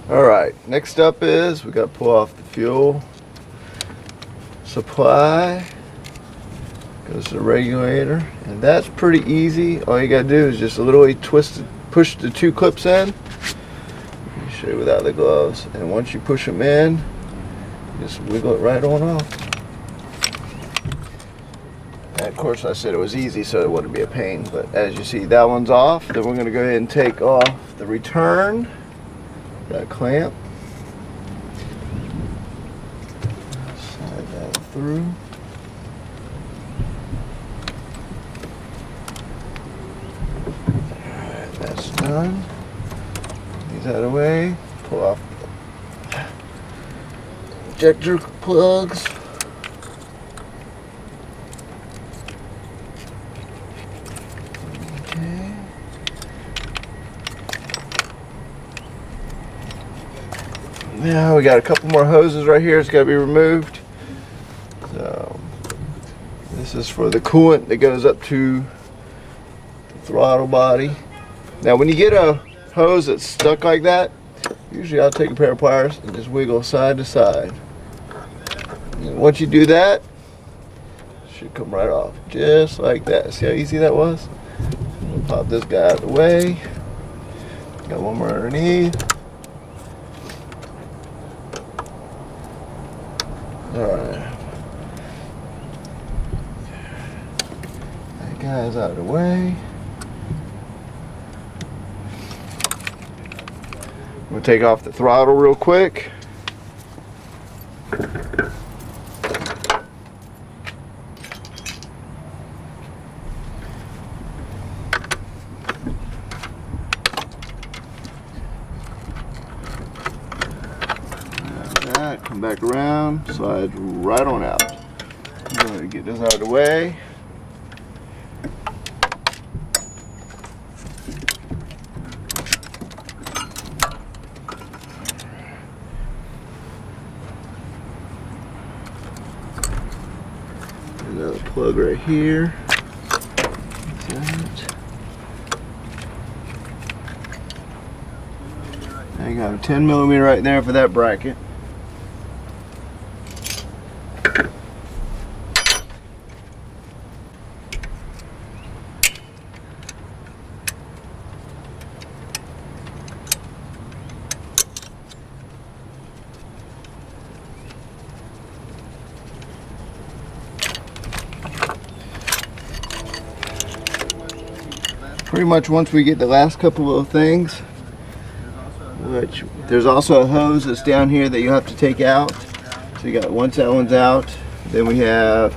Alright, next up is we got to pull off the fuel supply. Goes to the regulator, and that's pretty easy. All you got to do is just literally twist it, push the two clips in. Let me show you without the gloves. And once you push them in, just wiggle it right on off. And of course I said it was easy so it wouldn't be a pain, but as you see that one's off. Then we're going to go ahead and take off the return, that clamp, slide that through. Alright, that's done. These out of the way, pull off the injector plugs. Now we got a couple more hoses right here. It's got to be removed. So this is for the coolant that goes up to the throttle body. Now when you get a hose that's stuck like that, usually I'll take a pair of pliers and just wiggle side to side. And once you do that, it should come right off just like that. See how easy that was? We'll pop this guy out of the way. Got one more underneath. Alright, that guy's out of the way. We'll take off the throttle real quick. Come back around, slide right on out. I'm going to get this out of the way. Another plug right here. I got a 10mm right there for that bracket. Pretty much once we get the last couple of things, which there's also a hose that's down here that you have to take out. So you got once that one's out, then we have,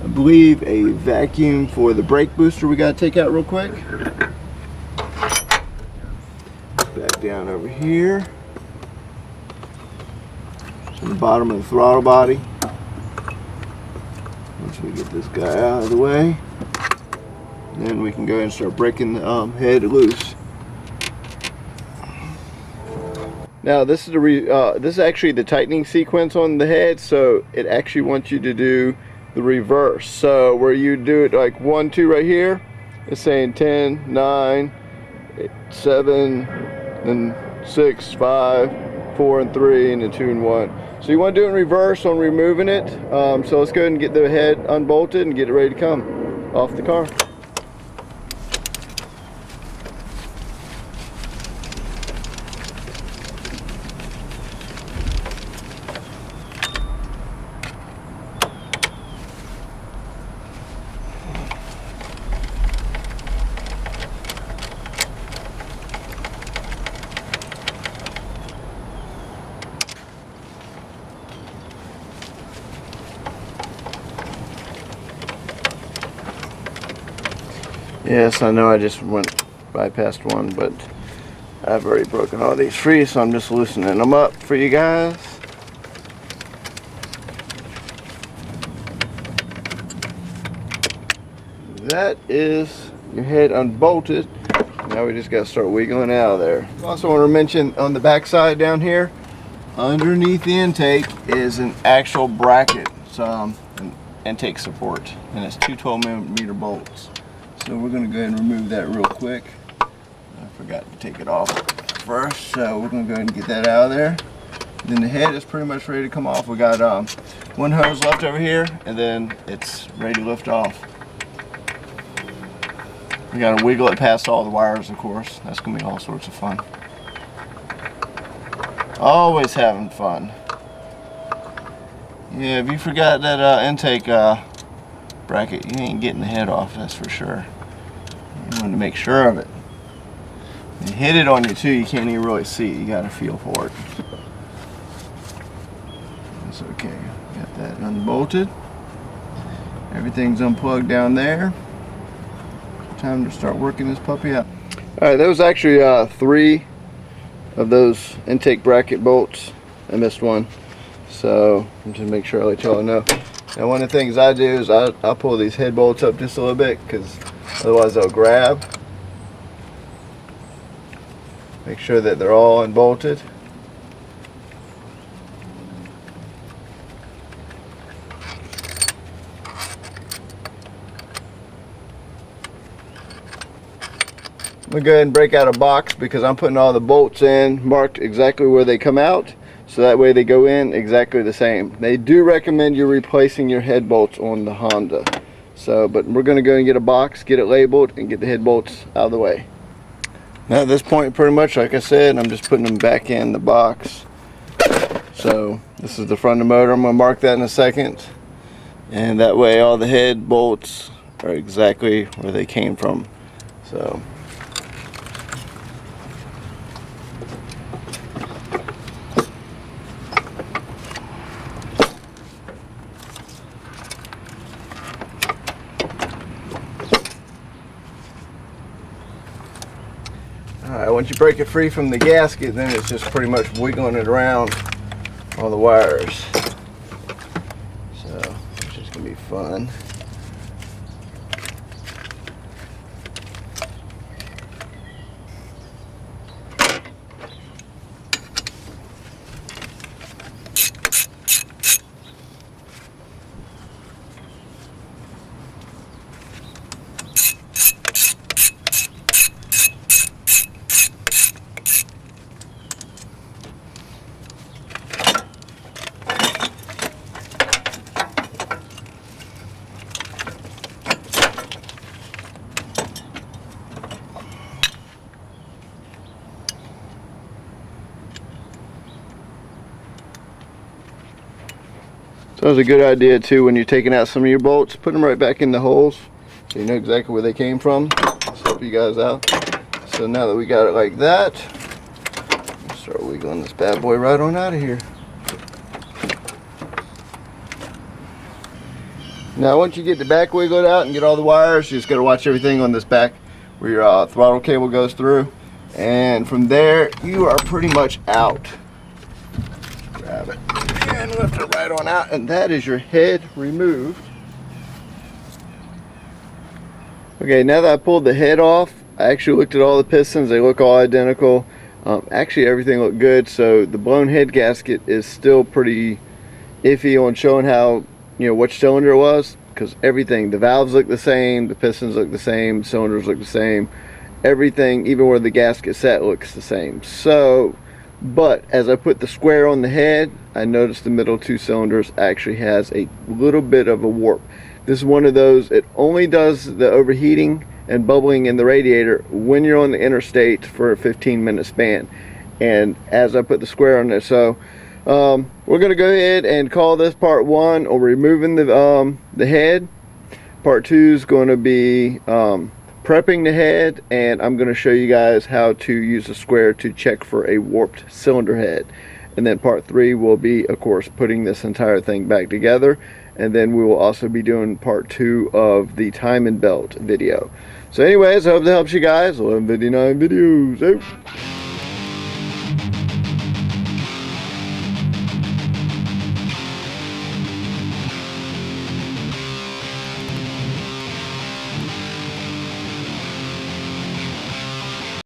I believe, a vacuum for the brake booster we got to take out real quick. Back down over here to the bottom of the throttle body. Once we get this guy out of the way, then we can go ahead and start breaking the head loose. Now this is this is actually the tightening sequence on the head, so it actually wants you to do the reverse. So where you do it like 1, 2 right here, it's saying 10, 9, 8, 7, then 6, 5, 4, and 3, and then 2 and 1. So you want to do it in reverse on removing it. So let's go ahead and get the head unbolted and get it ready to come off the car. Yes, I know I just bypassed one, but I've already broken all these free, so I'm just loosening them up for you guys. That is your head unbolted. Now we just got to start wiggling out of there. Also want to mention on the back side down here, underneath the intake is an actual bracket. An intake support, and it's 2 12mm bolts. So we're going to go ahead and remove that real quick. I forgot to take it off. first, so we're gonna go ahead and get that out of there. Then the head is pretty much ready to come off. We got one hose left over here, and then it's ready to lift off. We gotta wiggle it past all the wires, of course. That's gonna be all sorts of fun. Always having fun. Yeah, if you forgot that intake bracket, you ain't getting the head off, that's for sure. You want to make sure of it. And hit it on you too, you can't even really see it. You gotta feel for it. That's okay. Got that unbolted. Everything's unplugged down there. Time to start working this puppy out. Alright, there was actually 3 of those intake bracket bolts. I missed one, so I'm just make sure I let y'all know. Now, one of the things I do is I'll pull these head bolts up just a little bit, because otherwise they'll grab. Make sure that they're all unbolted. I'm gonna go ahead and break out a box because I'm putting all the bolts in marked exactly where they come out, so that way they go in exactly the same. They do recommend you replacing your head bolts on the Honda. So, but we're gonna go and get a box, get it labeled, and get the head bolts out of the way. Now at this point, pretty much like I said, I'm just putting them back in the box. So this is the front of the motor. I'm gonna mark that in a second, and that way all the head bolts are exactly where they came from. So. Alright, once you break it free from the gasket, then it's just pretty much wiggling it around all the wires. So, it's just going to be fun. So it's a good idea too, when you're taking out some of your bolts, put them right back in the holes so you know exactly where they came from. Let's help you guys out. So now that we got it like that, let's start wiggling this bad boy right on out of here. Now once you get the back wiggled out and get all the wires, you just got to watch everything on this back where your throttle cable goes through, and from there you are pretty much out. Grab it and lift it right on out, and that is your head removed. Okay, now that I pulled the head off, I actually looked at all the pistons. They look all identical. Actually everything looked good, so the blown head gasket is still pretty iffy on showing how, you know, which cylinder it was, because everything, the valves look the same, the pistons look the same, cylinders look the same, everything, even where the gasket sat, looks the same. So, but as I put the square on the head, I noticed the middle 2 cylinders actually has a little bit of a warp. This is one of those, it only does the overheating and bubbling in the radiator when you're on the interstate for a 15-minute span. And as I put the square on there, so we're going to go ahead and call this part 1 on removing the head. Part 2 is going to be prepping the head, and I'm going to show you guys how to use the square to check for a warped cylinder head. And then part 3 will be, of course, putting this entire thing back together, and then we will also be doing part 2 of the timing belt video. So anyways, I hope that helps you guys. 11:59 videos out.